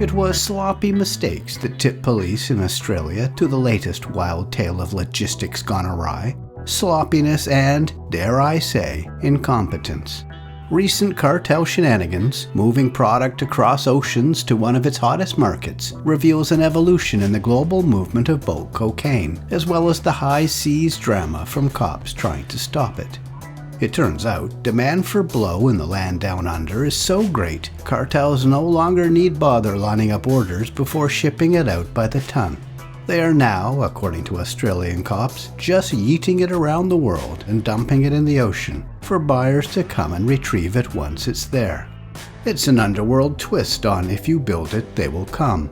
It was sloppy mistakes that tipped police in Australia to the latest wild tale of logistics gone awry, sloppiness and, dare I say, incompetence. Recent cartel shenanigans, moving product across oceans to one of its hottest markets, reveals an evolution in the global movement of bulk cocaine, as well as the high seas drama from cops trying to stop it. It turns out, demand for blow in the land down under is so great, cartels no longer need bother lining up orders before shipping it out by the ton. They are now, according to Australian cops, just yeeting it around the world and dumping it in the ocean for buyers to come and retrieve it once it's there. It's an underworld twist on if you build it, they will come.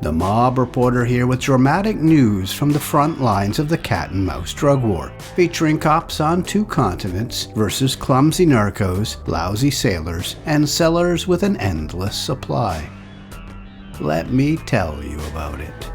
The mob reporter here with dramatic news from the front lines of the cat-and-mouse drug war, featuring cops on 2 continents versus clumsy narcos, lousy sailors, and sellers with an endless supply. Let me tell you about it.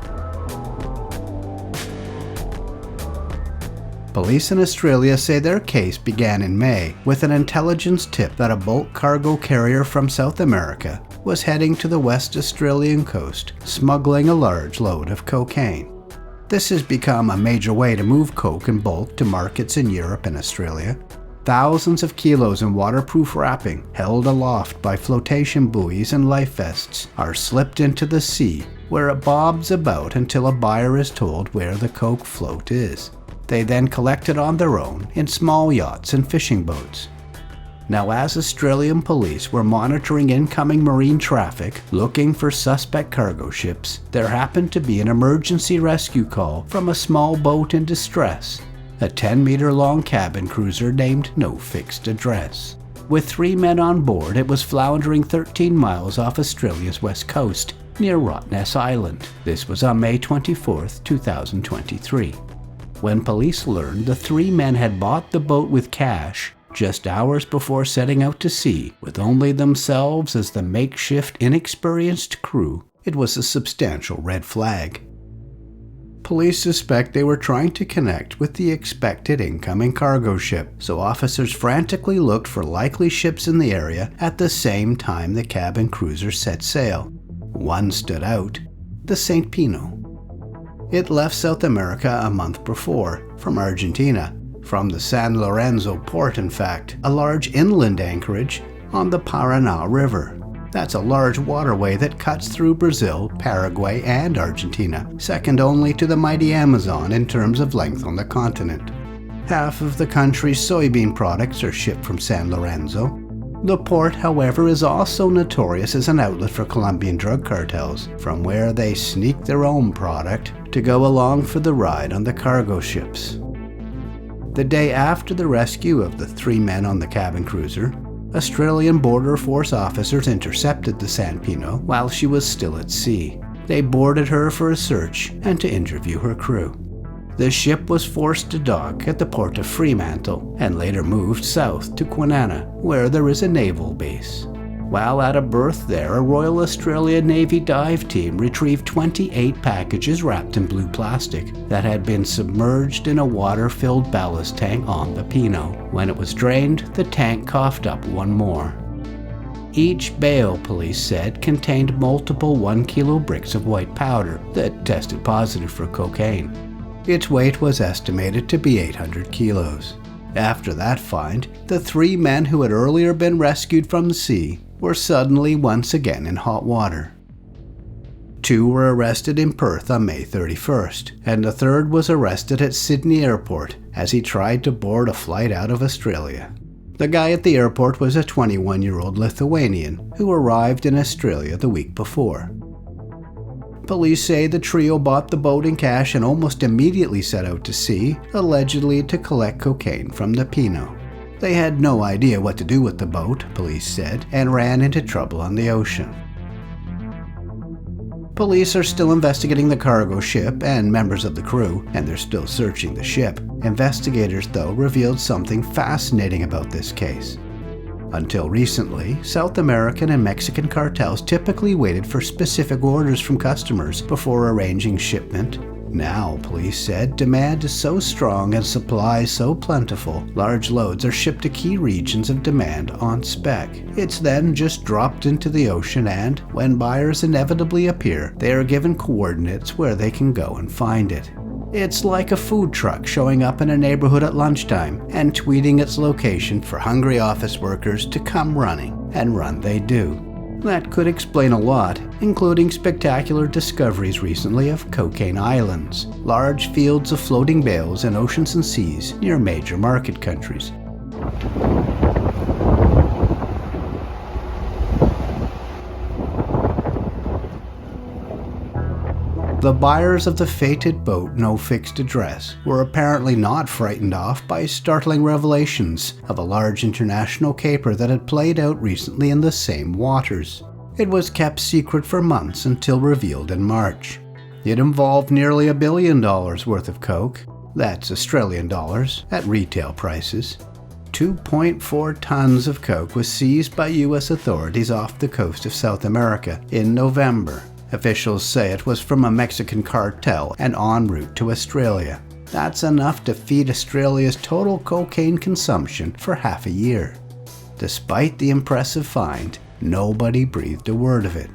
Police in Australia say their case began in May with an intelligence tip that a bulk cargo carrier from South America was heading to the West Australian coast, smuggling a large load of cocaine. This has become a major way to move coke in bulk to markets in Europe and Australia. Thousands of kilos in waterproof wrapping, held aloft by flotation buoys and life vests, are slipped into the sea, where it bobs about until a buyer is told where the coke float is. They then collect it on their own in small yachts and fishing boats. Now, as Australian police were monitoring incoming marine traffic, looking for suspect cargo ships, there happened to be an emergency rescue call from a small boat in distress, a 10-meter-long cabin cruiser named No Fixed Address. With 3 men on board, it was floundering 13 miles off Australia's west coast, near Rottnest Island. This was on May 24, 2023. When police learned the 3 men had bought the boat with cash just hours before setting out to sea, with only themselves as the makeshift, inexperienced crew, it was a substantial red flag. Police suspect they were trying to connect with the expected incoming cargo ship, so officers frantically looked for likely ships in the area at the same time the cabin cruiser set sail. One stood out, the St. Pinot. It left South America a month before, from Argentina, from the San Lorenzo port in fact, a large inland anchorage on the Paraná River. That's a large waterway that cuts through Brazil, Paraguay, and Argentina, second only to the mighty Amazon in terms of length on the continent. Half of the country's soybean products are shipped from San Lorenzo. The port, however, is also notorious as an outlet for Colombian drug cartels, from where they sneak their own product to go along for the ride on the cargo ships. The day after the rescue of the 3 men on the cabin cruiser, Australian Border Force officers intercepted the San Pinot while she was still at sea. They boarded her for a search and to interview her crew. The ship was forced to dock at the port of Fremantle and later moved south to Kwinana, where there is a naval base. While at a berth there, a Royal Australian Navy dive team retrieved 28 packages wrapped in blue plastic that had been submerged in a water-filled ballast tank on the Pinot. When it was drained, the tank coughed up 1 more. Each bale, police said, contained multiple 1-kilo bricks of white powder that tested positive for cocaine. Its weight was estimated to be 800 kilos. After that find, the 3 men who had earlier been rescued from the sea were suddenly once again in hot water. 2 were arrested in Perth on May 31st, and the 3rd was arrested at Sydney Airport as he tried to board a flight out of Australia. The guy at the airport was a 21-year-old Lithuanian who arrived in Australia the week before. Police say the trio bought the boat in cash and almost immediately set out to sea, allegedly to collect cocaine from the Pinot. They had no idea what to do with the boat, police said, and ran into trouble on the ocean. Police are still investigating the cargo ship and members of the crew, and they're still searching the ship. Investigators, though, revealed something fascinating about this case. Until recently, South American and Mexican cartels typically waited for specific orders from customers before arranging shipment. Now, police said, demand is so strong and supply so plentiful, large loads are shipped to key regions of demand on spec. It's then just dropped into the ocean and, when buyers inevitably appear, they are given coordinates where they can go and find it. It's like a food truck showing up in a neighborhood at lunchtime and tweeting its location for hungry office workers to come running, and run they do. That could explain a lot, including spectacular discoveries recently of cocaine islands, large fields of floating bales in oceans and seas near major market countries. The buyers of the fated boat No Fixed Address were apparently not frightened off by startling revelations of a large international caper that had played out recently in the same waters. It was kept secret for months until revealed in March. It involved nearly $1 billion worth of coke, that's Australian dollars, at retail prices. 2.4 tons of coke was seized by U.S. authorities off the coast of South America in November. Officials say it was from a Mexican cartel and en route to Australia. That's enough to feed Australia's total cocaine consumption for half a year. Despite the impressive find, nobody breathed a word of it.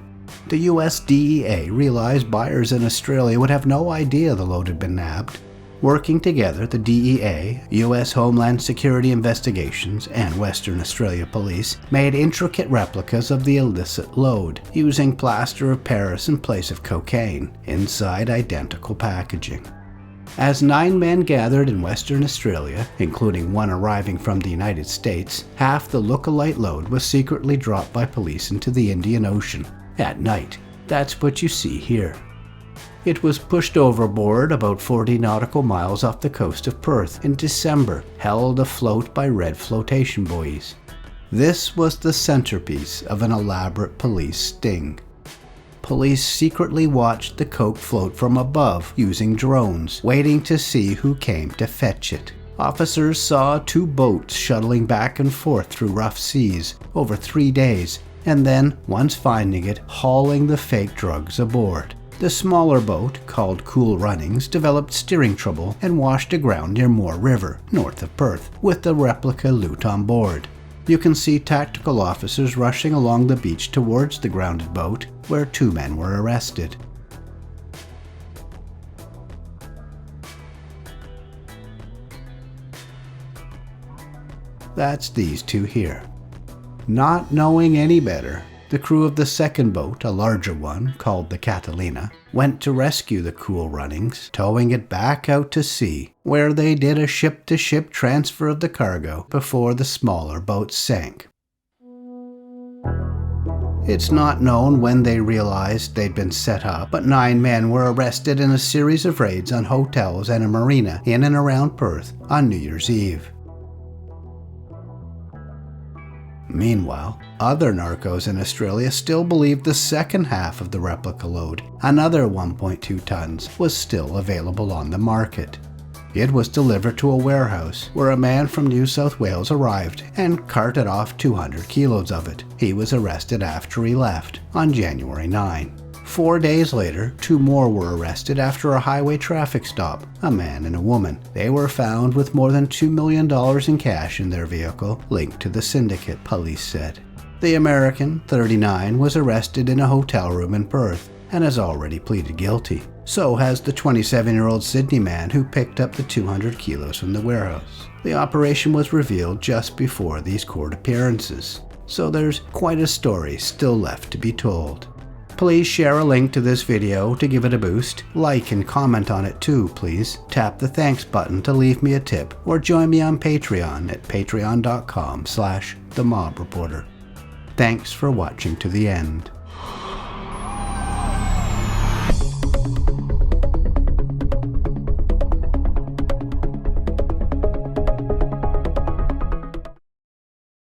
The US DEA realized buyers in Australia would have no idea the load had been nabbed. Working together, the DEA, US Homeland Security Investigations, and Western Australia Police made intricate replicas of the illicit load, using plaster of Paris in place of cocaine, inside identical packaging. As 9 men gathered in Western Australia, including one arriving from the United States, half the look-alike load was secretly dropped by police into the Indian Ocean, at night. That's what you see here. It was pushed overboard about 40 nautical miles off the coast of Perth in December, held afloat by red flotation buoys. This was the centerpiece of an elaborate police sting. Police secretly watched the coke float from above using drones, waiting to see who came to fetch it. Officers saw 2 boats shuttling back and forth through rough seas over 3 days, and then, once finding it, hauling the fake drugs aboard. The smaller boat, called Cool Runnings, developed steering trouble and washed aground near Moore River, north of Perth, with the replica loot on board. You can see tactical officers rushing along the beach towards the grounded boat, where 2 men were arrested. That's these 2 here. Not knowing any better, the crew of the second boat, a larger one, called the Catalina, went to rescue the Cool Runnings, towing it back out to sea, where they did a ship-to-ship transfer of the cargo before the smaller boat sank. It's not known when they realized they'd been set up, but 9 men were arrested in a series of raids on hotels and a marina in and around Perth on New Year's Eve. Meanwhile, other narcos in Australia still believed the second half of the replica load, another 1.2 tons, was still available on the market. It was delivered to a warehouse where a man from New South Wales arrived and carted off 200 kilos of it. He was arrested after he left on January 9. 4 days later, 2 more were arrested after a highway traffic stop, a man and a woman. They were found with more than $2 million in cash in their vehicle, linked to the syndicate, police said. The American, 39, was arrested in a hotel room in Perth and has already pleaded guilty. So has the 27-year-old Sydney man who picked up the 200 kilos from the warehouse. The operation was revealed just before these court appearances, so there's quite a story still left to be told. Please share a link to this video to give it a boost. Like and comment on it too, please. Tap the thanks button to leave me a tip, or join me on Patreon at patreon.com/themobreporter. Thanks for watching to the end.